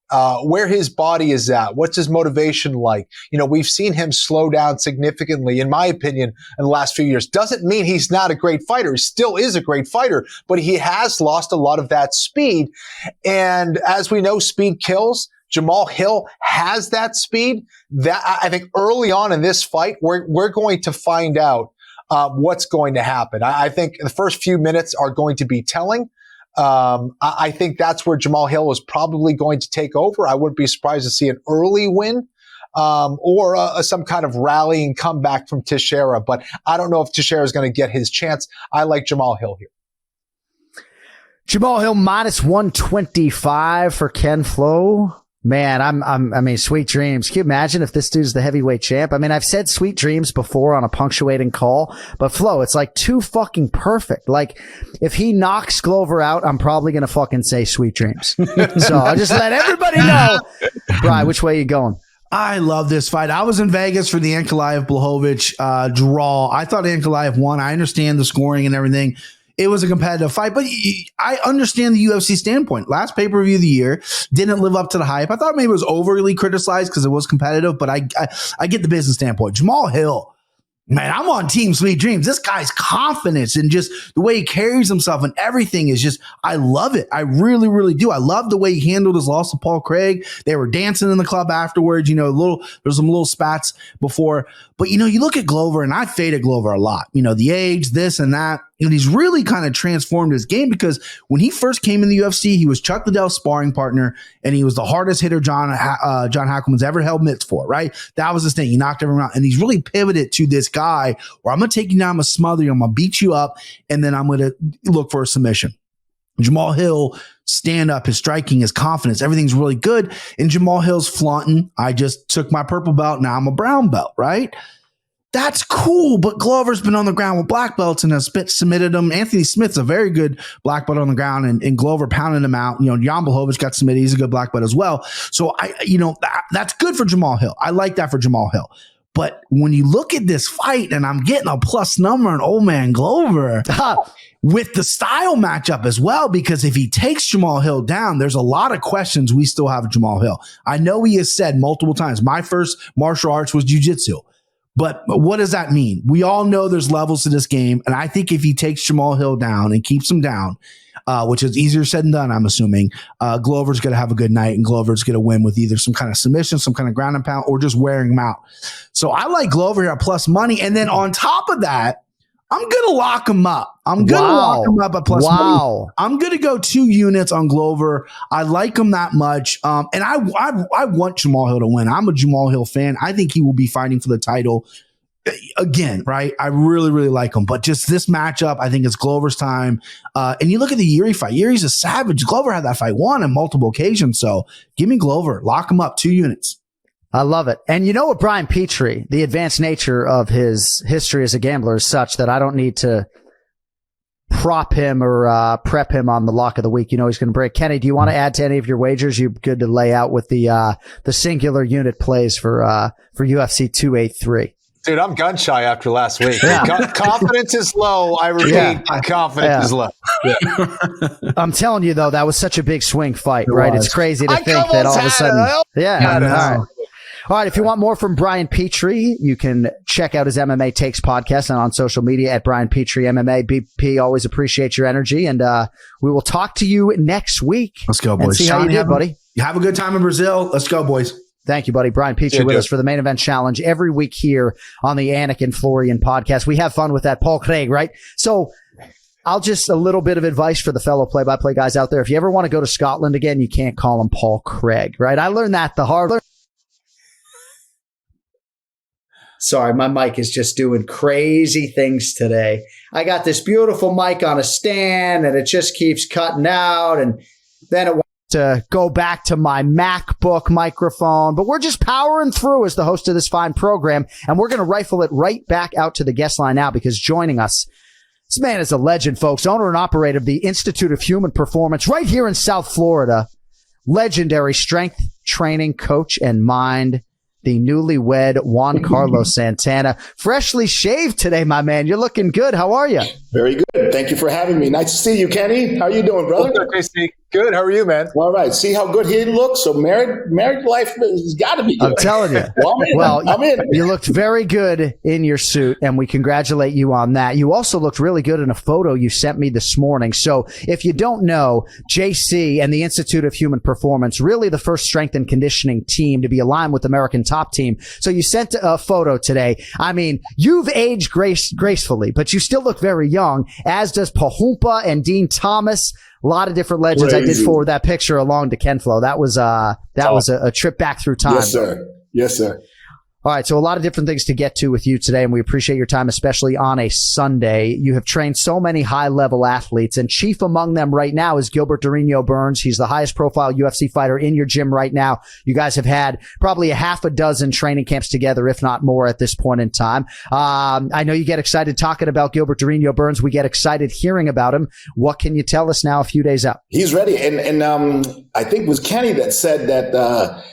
where his body is at, what's his motivation like. We've seen him slow down significantly, in my opinion, in the last few years. Doesn't mean he's not a great fighter. He still is a great fighter, but he has lost a lot of that speed. And as we know, speed kills. Jamahal Hill has that speed. That I think early on in this fight, we're going to find out what's going to happen. I think the first few minutes are going to be telling. I think that's where Jamahal Hill is probably going to take over. I wouldn't be surprised to see an early win or some kind of rallying comeback from Teixeira. But I don't know if Teixeira is going to get his chance. I like Jamahal Hill here. Jamahal Hill minus 125 for Ken Flo. Man, I mean, sweet dreams. Can you imagine if this dude's the heavyweight champ? I mean, I've said sweet dreams before on a punctuating call, but Flo, it's like too fucking perfect. Like, if he knocks Glover out, I'm probably going to fucking say sweet dreams. So I'll just let everybody know. Brian, which way are you going? I love this fight. I was in Vegas for the Ankalaev-Blachowicz draw. I thought Ankalaev won. I understand the scoring and everything. It was a competitive fight, but I understand the UFC standpoint. Last pay-per-view of the year didn't live up to the hype. I thought maybe it was overly criticized because it was competitive, but I get the business standpoint. Jamahal Hill, man, I'm on team sweet dreams. This guy's confidence and just the way he carries himself and everything is just, I love it. I really, really do. I love the way he handled his loss to Paul Craig. They were dancing in the club afterwards, there's some little spats before, but you look at Glover, and I faded Glover a lot, the age, this and that. And he's really kind of transformed his game because when he first came in the UFC, he was Chuck Liddell's sparring partner, and he was the hardest hitter John Hackleman's ever held mitts for, right? That was his thing. He knocked everyone out. And he's really pivoted to this guy where I'm going to take you down, I'm going to smother you, I'm going to beat you up, and then I'm going to look for a submission. Jamahal Hill, stand up, his striking, his confidence, everything's really good. And Jamahal Hill's flaunting, I just took my purple belt, now I'm a brown belt, right? That's cool, but Glover's been on the ground with black belts and has submitted him. Anthony Smith's a very good black belt on the ground, and Glover pounding him out. Jan Blachowicz got submitted. He's a good black belt as well. So that's good for Jamahal Hill. I like that for Jamahal Hill. But when you look at this fight, and I'm getting a plus number on old man Glover with the style matchup as well, because if he takes Jamahal Hill down, there's a lot of questions we still have with Jamahal Hill. I know he has said multiple times, my first martial arts was jiu-jitsu. But what does that mean? We all know there's levels to this game. And I think if he takes Jamahal Hill down and keeps him down, which is easier said than done, I'm assuming, Glover's going to have a good night, and Glover's going to win with either some kind of submission, some kind of ground and pound, or just wearing him out. So I like Glover here at plus money. And then on top of that, I'm going to lock him up. I'm going to lock him up at plus money. I'm going to go 2 units on Glover. I like him that much. And I want Jamahal Hill to win. I'm a Jamahal Hill fan. I think he will be fighting for the title again, right? I really, really like him. But just this matchup, I think it's Glover's time. And you look at the Yuri fight. Yuri's a savage. Glover had that fight won on multiple occasions. So give me Glover. Lock him up, 2 units. I love it. And you know what, Brian Petrie, the advanced nature of his history as a gambler is such that I don't need to prop him or prep him on the lock of the week. He's going to break. Kenny, do you want to add to any of your wagers? You're good to lay out with the singular unit plays for UFC 283. Dude, I'm gun shy after last week. Yeah. Confidence is low. I repeat, confidence is low. Yeah. I'm telling you, though, that was such a big swing fight, right? It's crazy to think that all of a sudden. All right, if you want more from Brian Petrie, you can check out his MMA Takes podcast and on social media at Brian Petrie MMA. BP, always appreciate your energy, and we will talk to you next week. Let's go, boys. See how you did, buddy. Have a good time in Brazil. Let's go, boys. Thank you, buddy. Brian Petrie with us for the Main Event Challenge every week here on the Anik and Florian podcast. We have fun with that Paul Craig, right? So I'll just a little bit of advice for the fellow play-by-play guys out there. If you ever want to go to Scotland again, you can't call him Paul Craig, right? I learned that the hard way. Sorry, my mic is just doing crazy things today. I got this beautiful mic on a stand, and it just keeps cutting out, and then it wants to go back to my MacBook microphone. But we're just powering through as the host of this fine program, and we're going to rifle it right back out to the guest line now, because joining us, this man is a legend, folks, owner and operator of the Institute of Human Performance right here in South Florida, legendary strength training coach and mind, the newlywed Juan Carlos Santana. Freshly shaved today, my man. You're looking good. How are you? Very good. Thank you for having me. Nice to see you, Kenny. How are you doing, brother? Good. How are you, man? All right. See how good he looks? So married life has got to be good. I'm telling you. I'm in. You looked very good in your suit, and we congratulate you on that. You also looked really good in a photo you sent me this morning. So if you don't know, JC and the Institute of Human Performance, really the first strength and conditioning team to be aligned with American Top Team. So you sent a photo today. I mean, you've aged gracefully, but you still look very young, as does Pahumpa and Dean Thomas. A lot of different legends. Crazy. I did forward that picture along to Ken Flo. That was a trip back through time. Yes, sir. Yes, sir. All right, so a lot of different things to get to with you today, and we appreciate your time, especially on a Sunday. You have trained so many high-level athletes, and chief among them right now is Gilbert Durinho Burns. He's the highest-profile UFC fighter in your gym right now. You guys have had probably a half a dozen training camps together, if not more, at this point in time. I know you get excited talking about Gilbert Durinho Burns. We get excited hearing about him. What can you tell us now a few days out? He's ready, and I think it was Kenny that said that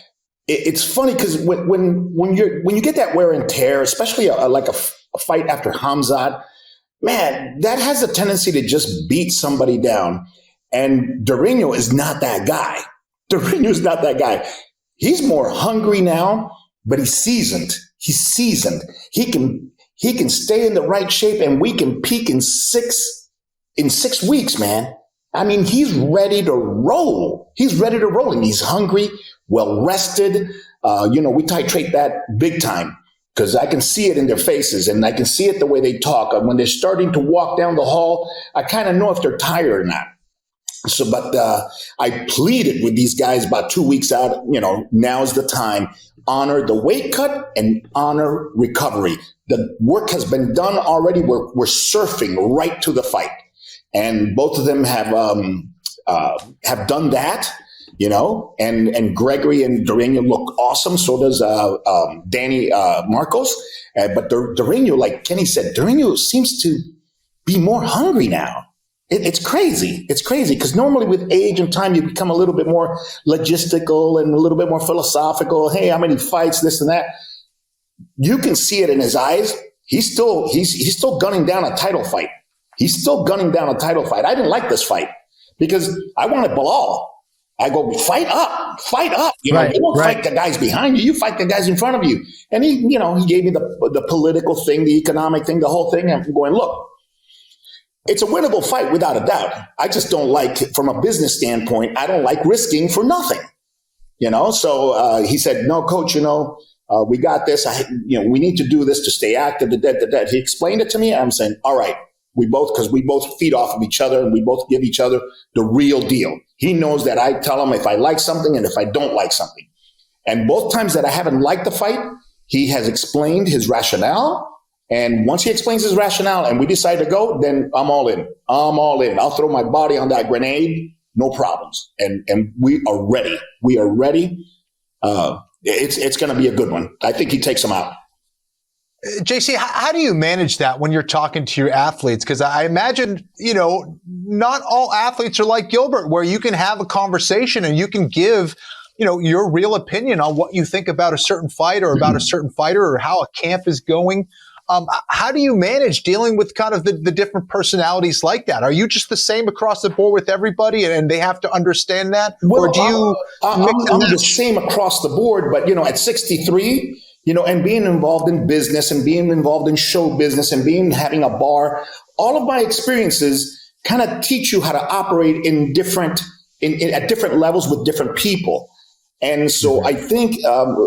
it's funny because when you get that wear and tear, especially like a fight after Hamzat, man, that has a tendency to just beat somebody down. And Durinho is not that guy. Durinho's not that guy. He's more hungry now, but he's seasoned. He's seasoned. He can stay in the right shape, and we can peak in 6 weeks, man. I mean, he's ready to roll. He's ready to roll, and he's hungry, well rested. We titrate that big time because I can see it in their faces, and I can see it the way they talk. When they're starting to walk down the hall, I kind of know if they're tired or not. So, but I pleaded with these guys about 2 weeks out. Now's the time. Honor the weight cut and honor recovery. The work has been done already. We're surfing right to the fight. And both of them have done that, and Gregory and Durinho look awesome. So does Danny Marcos. But Durinho, like Kenny said, Durinho seems to be more hungry now. It's crazy. It's crazy because normally with age and time, you become a little bit more logistical and a little bit more philosophical. Hey, how many fights, this and that. You can see it in his eyes. He's still gunning down a title fight. He's still gunning down a title fight. I didn't like this fight because I wanted Bilal. I go, fight up. You don't fight the guys behind you. You fight the guys in front of you. And he gave me the political thing, the economic thing, the whole thing. I'm going, look, it's a winnable fight without a doubt. I just don't like, from a business standpoint, I don't like risking for nothing. So he said, no, coach, we got this. We need to do this to stay active. He explained it to me. I'm saying, all right. Because we both feed off of each other and we both give each other the real deal. He knows that I tell him if I like something and if I don't like something. And both times that I haven't liked the fight, he has explained his rationale. And once he explains his rationale and we decide to go, then I'm all in. I'll throw my body on that grenade, no problems. And we are ready. We are ready. It's going to be a good one. I think he takes him out. JC, how do you manage that when you're talking to your athletes? Because I imagine, not all athletes are like Gilbert, where you can have a conversation and you can give, your real opinion on what you think about a certain fight or about a certain fighter or how a camp is going. How do you manage dealing with kind of the different personalities like that? Are you just the same across the board with everybody and they have to understand that? Well, or do you I'm the same across the board, but, at 63, and being involved in business and being involved in show business and having a bar, all of my experiences kind of teach you how to operate at different levels with different people. And so I think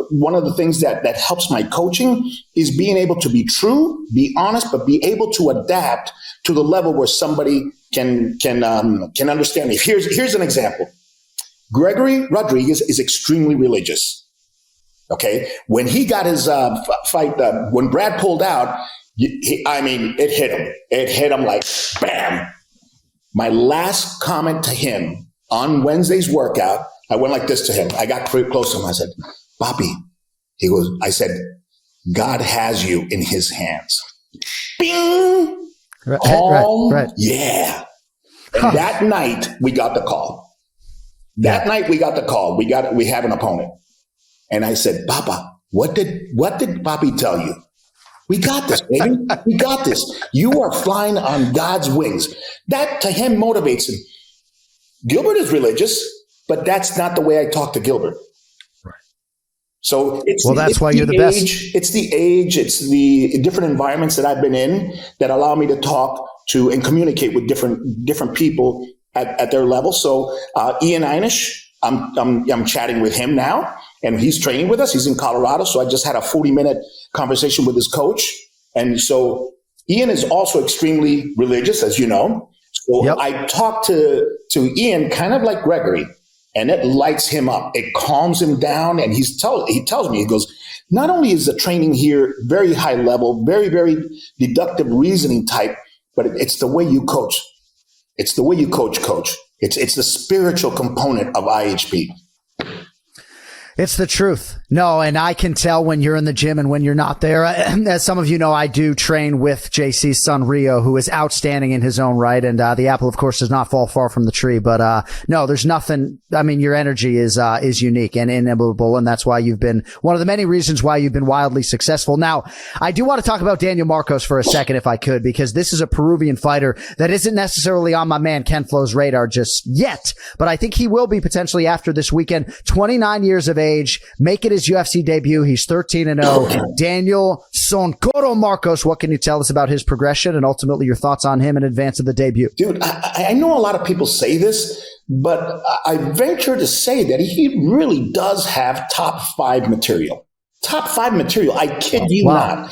one of the things that helps my coaching is being able to be true, be honest, but be able to adapt to the level where somebody can understand me. Here's an example. Gregory Rodriguez is extremely religious. Okay, when he got his fight, when Brad pulled out, it hit him. It hit him like bam. My last comment to him on Wednesday's workout, I went like this to him. I got pretty close to him. I said, Bobby, I said, God has you in his hands. Bing! Right. Yeah. And that night we got the call. We have an opponent. And I said, Papa, what did Bobby tell you? We got this, baby. We got this. You are flying on God's wings. That to him motivates him. Gilbert is religious, but that's not the way I talk to Gilbert. So that's why you're the best. It's the age, it's the different environments that I've been in that allow me to talk to and communicate with different people at their level. So Ian Einish, I'm chatting with him now, and he's training with us. He's in Colorado, so I just had a 40-minute conversation with his coach. And so Ian is also extremely religious, as you know. So I talk to Ian kind of like Gregory. And it lights him up. It calms him down. And he tells me, he goes, not only is the training here very high level, very, very deductive reasoning type, but it's the way you coach. It's the way you coach. It's the spiritual component of IHP. It's the truth. No, and I can tell when you're in the gym and when you're not there. As some of you know, I do train with JC's son, Rio, who is outstanding in his own right. And the apple, of course, does not fall far from the tree. But no, there's nothing. I mean, your energy is unique and inimitable. And that's why you've been one of the many reasons why you've been wildly successful. Now, I do want to talk about Daniel Marcos for a second, if I could, because this is a Peruvian fighter that isn't necessarily on my man Ken Flo's radar just yet. But I think he will be potentially after this weekend. 29 years of age, make it his UFC debut. He's 13-0. Daniel Soncoro Marcos, what can you tell us about his progression and ultimately your thoughts on him in advance of the debut? Dude, I know a lot of people say this, but I venture to say that he really does have top 5 material. Top 5 material. I kid you not.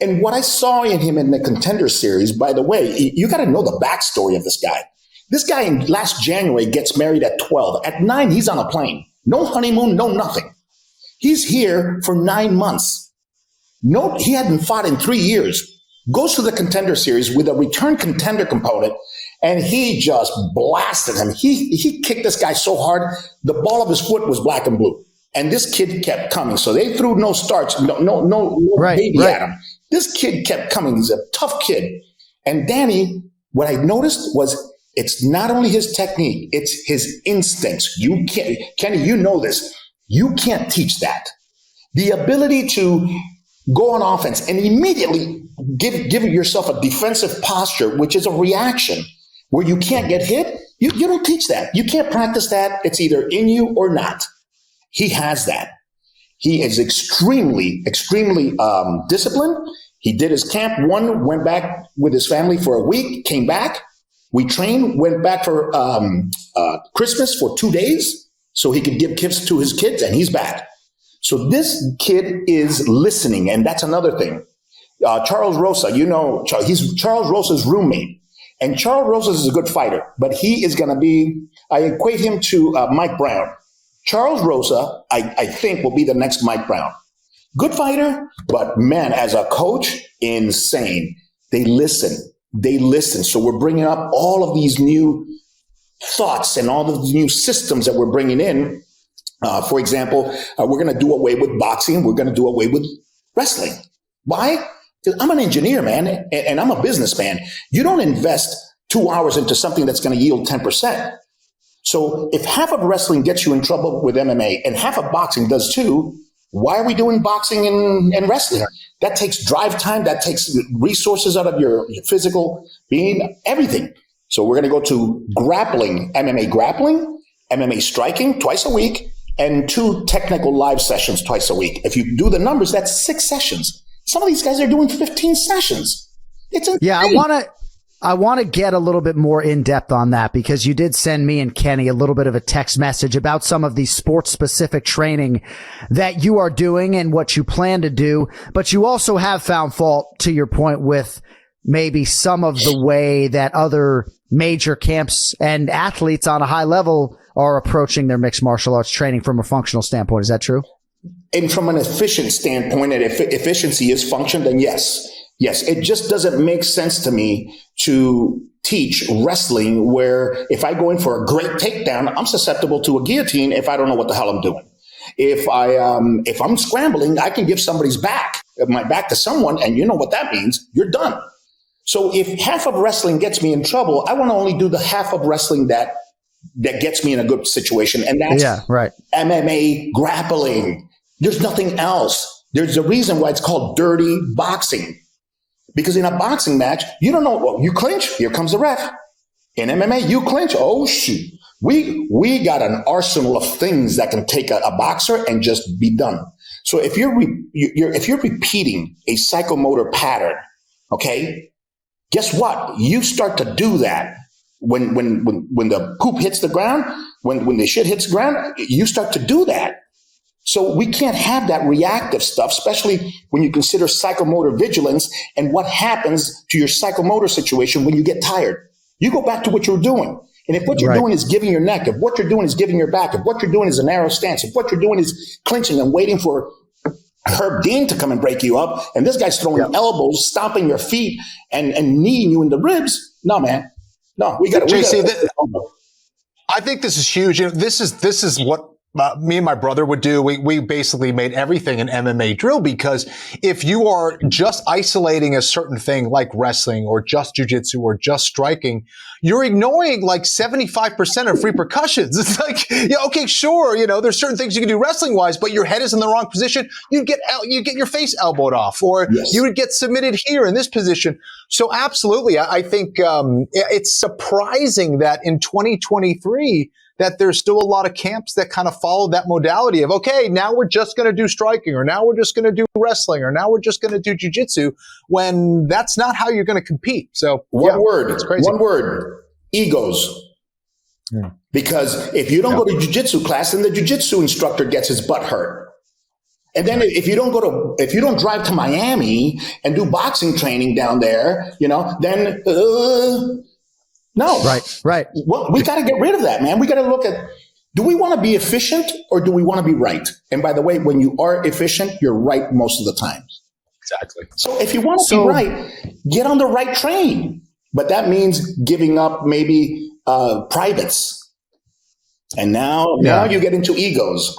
And what I saw in him in the Contender Series, by the way, you got to know the backstory of this guy. This guy in last January gets married at 12. At 9, he's on a plane. No honeymoon, no nothing. He's here for 9 months. No, he hadn't fought in 3 years. Goes to the Contender Series with a return contender component, and he just blasted him. He kicked this guy so hard, the ball of his foot was black and blue. And this kid kept coming. So they threw no starts, no baby at him. This kid kept coming. He's a tough kid. And Danny, what I noticed was it's not only his technique, it's his instincts. You can't, Kenny, you know this. You can't teach that. The ability to go on offense and immediately give yourself a defensive posture, which is a reaction where you can't get hit. You don't teach that. You can't practice that. It's either in you or not. He has that. He is extremely disciplined. He did his camp, went back with his family for a week, came back. We trained, went back for Christmas for 2 days so he could give gifts to his kids, and he's back. So this kid is listening, and that's another thing. Charles Rosa, you know, he's Charles Rosa's roommate. And Charles Rosa is a good fighter, but he is going to be, I equate him to Mike Brown. Charles Rosa, I think, will be the next Mike Brown. Good fighter, but man, as a coach, insane. They listen. So we're bringing up all of these new thoughts and all of the new systems that we're bringing in. For example, we're going to do away with boxing. We're going to do away with wrestling. Why? Because I'm an engineer, man, and I'm a businessman. You don't invest 2 hours into something that's going to yield 10%. So if half of wrestling gets you in trouble with MMA and half of boxing does too, why are we doing boxing and wrestling? That takes drive time. That takes resources out of your physical being, everything. So we're going to go to grappling, MMA striking twice a week, and 2 technical live sessions twice a week. If you do the numbers, that's 6 sessions. Some of these guys are doing 15 sessions. It's insane. Yeah, I want to get a little bit more in depth on that because you did send me and Kenny a little bit of a text message about some of the sports specific training that you are doing and what you plan to do. But you also have found fault, to your point, with maybe some of the way that other major camps and athletes on a high level are approaching their mixed martial arts training from a functional standpoint. Is that true? And from an efficient standpoint, and if efficiency is function, then yes. Yes, it just doesn't make sense to me to teach wrestling where if I go in for a great takedown, I'm susceptible to a guillotine if I don't know what the hell I'm doing. If I'm scrambling, I can give my back to someone, and you know what that means. You're done. So if half of wrestling gets me in trouble, I want to only do the half of wrestling that gets me in a good situation, and that's MMA grappling. There's nothing else. There's a reason why it's called dirty boxing. Because in a boxing match, you don't know. Well, you clinch, here comes the ref. In MMA, you clinch. Oh, shoot. We got an arsenal of things that can take a boxer and just be done. So if you're repeating a psychomotor pattern, okay, guess what? You start to do that when the poop hits the ground, when the shit hits the ground, you start to do that. So we can't have that reactive stuff, especially when you consider psychomotor vigilance and what happens to your psychomotor situation when you get tired. You go back to what you're doing. And if what you're doing is giving your neck, if what you're doing is giving your back, if what you're doing is a narrow stance, if what you're doing is clinching and waiting for Herb Dean to come and break you up, and this guy's throwing elbows, stomping your feet, and kneeing you in the ribs, no, man. No, we got to. I think this is huge. You know, this is what me and my brother would do. We basically made everything an MMA drill, because if you are just isolating a certain thing like wrestling or just jiu-jitsu or just striking, you're ignoring like 75% of repercussions. It's like, yeah, okay, sure, you know, there's certain things you can do wrestling wise, but your head is in the wrong position. You get your face elbowed off, or you would get submitted here in this position. So absolutely, I think it's surprising that in 2023 that there's still a lot of camps that kind of follow that modality of, okay, now we're just going to do striking, or now we're just going to do wrestling, or now we're just going to do jiu-jitsu, when that's not how you're going to compete. So one word, egos. Yeah. Because if you don't go to jiu-jitsu class, then the jiu-jitsu instructor gets his butt hurt. And then if you don't drive to Miami and do boxing training down there, you know, then no. Right. Well, we got to get rid of that, man. We got to look at, do we want to be efficient or do we want to be right? And by the way, when you are efficient, you're right most of the time. Exactly. So if you want to be right, get on the right train. But that means giving up maybe privates. And now you get into egos.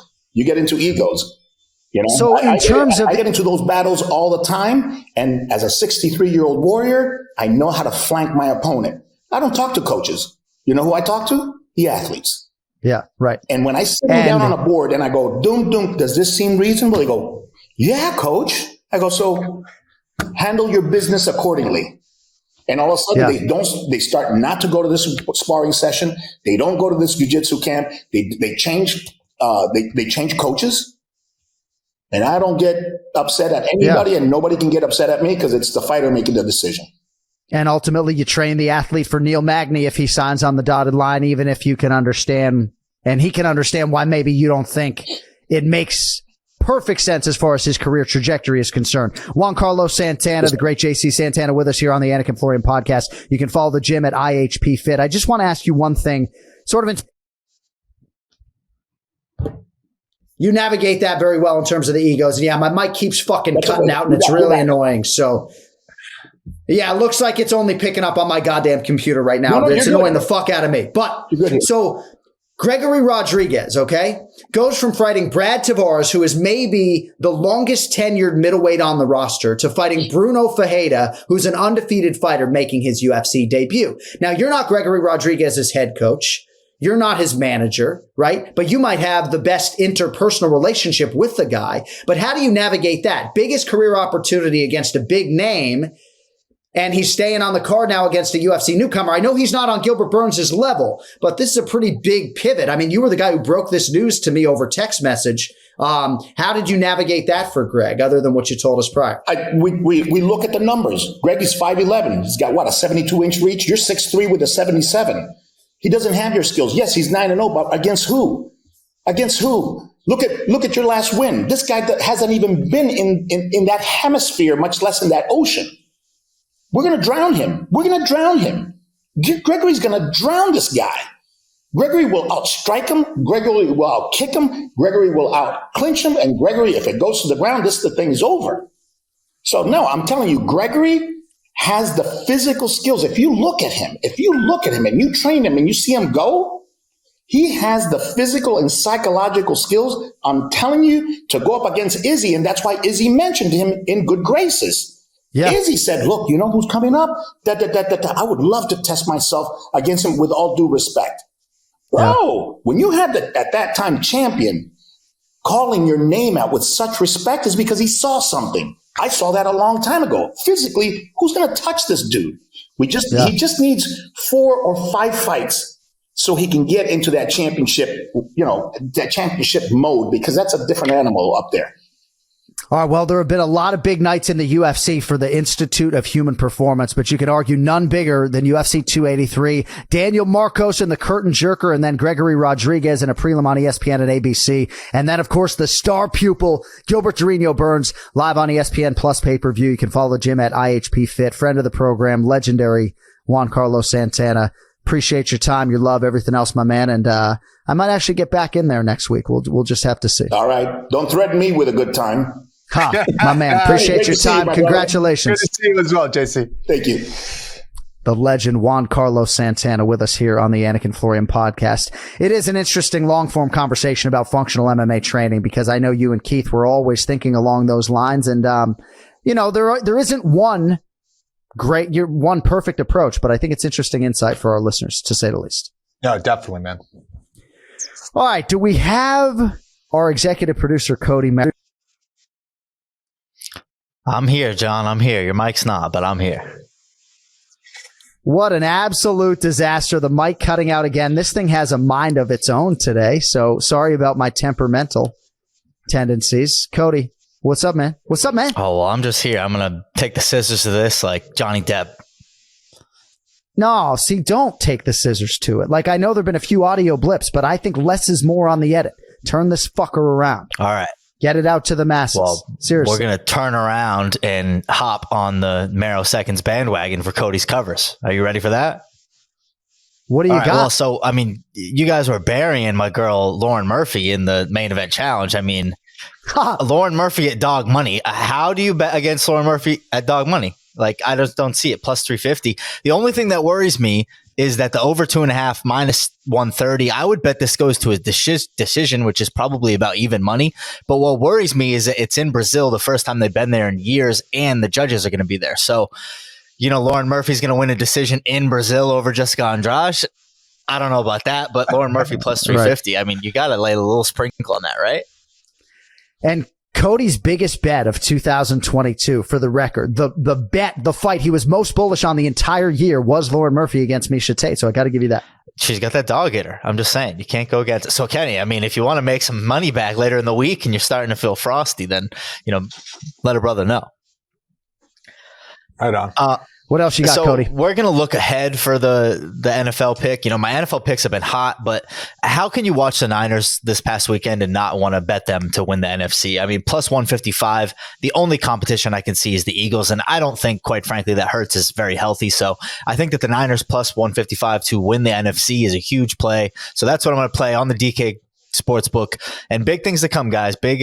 You know, so I get into those battles all the time. And as a 63-year-old warrior, I know how to flank my opponent. I don't talk to coaches. You know who I talk to? The athletes. Yeah, right. And when I sit down on a board and I go, doom, does this seem reasonable? They go, yeah, coach. I go, so handle your business accordingly. And all of a sudden they start not to go to this sparring session. They don't go to this jiu-jitsu camp. They change coaches. And I don't get upset at anybody, and nobody can get upset at me because it's the fighter making the decision. And ultimately, you train the athlete for Neil Magny if he signs on the dotted line, even if you can understand, and he can understand why maybe you don't think it makes perfect sense as far as his career trajectory is concerned. Juan Carlos Santana, the great JC Santana, with us here on the Anik and Florian podcast. You can follow the gym at IHP Fit. I just want to ask you one thing, you navigate that very well in terms of the egos. And yeah, my mic keeps fucking cutting out and it's really annoying. So yeah, it looks like it's only picking up on my goddamn computer right now. It's annoying the fuck out of me. But so Gregory Rodriguez, okay, goes from fighting Brad Tavares, who is maybe the longest tenured middleweight on the roster, to fighting Bruno Ferreira, who's an undefeated fighter making his UFC debut. Now, you're not Gregory Rodriguez's head coach. You're not his manager, right? But you might have the best interpersonal relationship with the guy. But how do you navigate that? Biggest career opportunity against a big name, and he's staying on the card now against a UFC newcomer. I know he's not on Gilbert Burns' level, but this is a pretty big pivot. I mean, you were the guy who broke this news to me over text message. How did you navigate that for Greg, other than what you told us prior? We look at the numbers. Greg is 5'11". He's got, what, a 72-inch reach? You're 6'3" with a 77. He doesn't have your skills. Yes, he's 9-0, but against who? Against who? Look at your last win. This guy that hasn't even been in that hemisphere, much less in that ocean. We're going to drown him. Gregory's going to drown this guy. Gregory will outstrike him. Gregory will outkick him. Gregory will outclinch him. And Gregory, if it goes to the ground, the thing is over. So no, I'm telling you, Gregory has the physical skills. If you look at him and you train him and you see him go, he has the physical and psychological skills, I'm telling you, to go up against Izzy. And that's why Izzy mentioned him in good graces. Yeah. Izzy said, look, you know who's coming up? I would love to test myself against him with all due respect. Bro, when you had at that time champion calling your name out with such respect, is because he saw something. I saw that a long time ago. Physically, who's going to touch this dude? He just needs 4 or 5 fights, so he can get into that championship, that championship mode, because that's a different animal up there. All right, well, there have been a lot of big nights in the UFC for the Institute of Human Performance, but you could argue none bigger than UFC 283. Daniel Marcos and the Curtain Jerker, and then Gregory Rodriguez in a prelim on ESPN and ABC. And then, of course, the star pupil, Gilbert Durino Burns, live on ESPN Plus pay-per-view. You can follow the gym at IHP Fit. Friend of the program, legendary Juan Carlos Santana. Appreciate your time, your love, everything else, my man. And I might actually get back in there next week. We'll just have to see. All right. Don't threaten me with a good time. My man. Appreciate your time. Congratulations. Good to see you as well, JC. Thank you. The legend Juan Carlos Santana with us here on the Anik and Florian podcast. It is an interesting long-form conversation about functional MMA training, because I know you and Keith were always thinking along those lines. And, there isn't one perfect approach, but I think it's interesting insight for our listeners, to say the least. No, definitely, man. All right. Do we have our executive producer, Cody Merritt? I'm here, John. I'm here. Your mic's not, but I'm here. What an absolute disaster. The mic cutting out again. This thing has a mind of its own today, so sorry about my temperamental tendencies. Cody, what's up, man? What's up, man? Oh, well, I'm just here. I'm going to take the scissors to this like Johnny Depp. No, see, don't take the scissors to it. Like, I know there have been a few audio blips, but I think less is more on the edit. Turn this fucker around. All right. Get it out to the masses. Well, seriously. We're going to turn around and hop on the MERROW Seconds bandwagon for Cody's covers. Are you ready for that? What do you got? Well, so, I mean, you guys were burying my girl Lauren Murphy in the main event challenge. I mean, Lauren Murphy at dog money. How do you bet against Lauren Murphy at dog money? Like, I just don't see it. Plus 350. The only thing that worries me is that the over 2.5 minus 130, I would bet this goes to a decision, which is probably about even money. But what worries me is that it's in Brazil, the first time they've been there in years, and the judges are going to be there. So, Lauren Murphy's going to win a decision in Brazil over Jessica Andrade. I don't know about that, but Lauren Murphy plus 350. Right. I mean, you got to lay a little sprinkle on that, right? And Cody's biggest bet of 2022, for the record, the fight he was most bullish on the entire year was Lauren Murphy against Miesha Tate. So I got to give you that. She's got that dog hitter. I'm just saying, you can't go against it. So Kenny, I mean, if you want to make some money back later in the week and you're starting to feel frosty, then, let a brother know. Right on. What else you got, Cody? We're going to look ahead for the NFL pick. My NFL picks have been hot, but how can you watch the Niners this past weekend and not want to bet them to win the NFC? I mean, plus 155, the only competition I can see is the Eagles, and I don't think, quite frankly, that Hurts is very healthy. So I think that the Niners plus 155 to win the NFC is a huge play. So that's what I'm going to play on the DK Sportsbook. And big things to come, guys. Big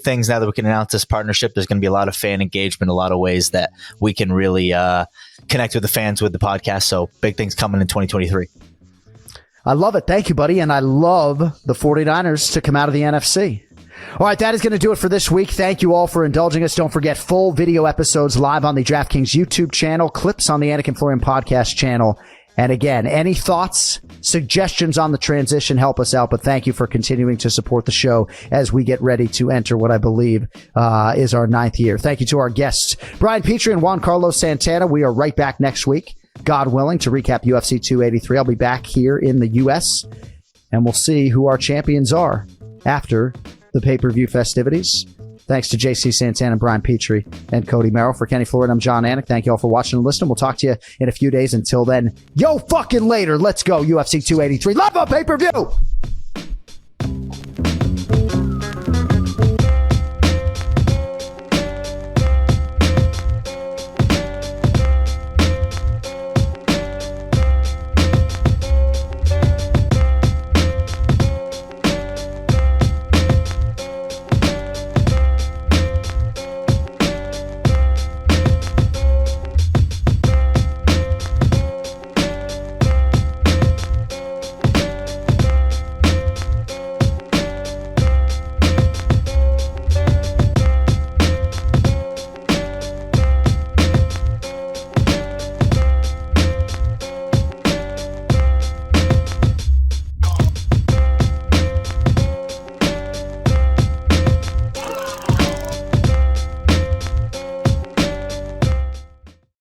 things now that we can announce this partnership. There's going to be a lot of fan engagement, a lot of ways that we can really connect with the fans with the podcast. So big things coming in 2023. I love it. Thank you, buddy. And I love the 49ers to come out of the NFC. All right, that is going to do it for this week. Thank you all for indulging us. Don't forget, full video episodes live on the DraftKings YouTube channel, clips on the Anik and Florian podcast channel. And again, any thoughts, suggestions on the transition, help us out. But thank you for continuing to support the show as we get ready to enter what I believe is our 9th year. Thank you to our guests, Brian Petrie and Juan Carlos Santana. We are right back next week, God willing, to recap UFC 283. I'll be back here in the U.S., and we'll see who our champions are after the pay-per-view festivities. Thanks to JC Santana, Brian Petrie, and Cody Merrill. For Kenny Florian, I'm John Anik. Thank you all for watching and listening. We'll talk to you in a few days. Until then, yo fucking later. Let's go UFC 283 live on pay-per-view.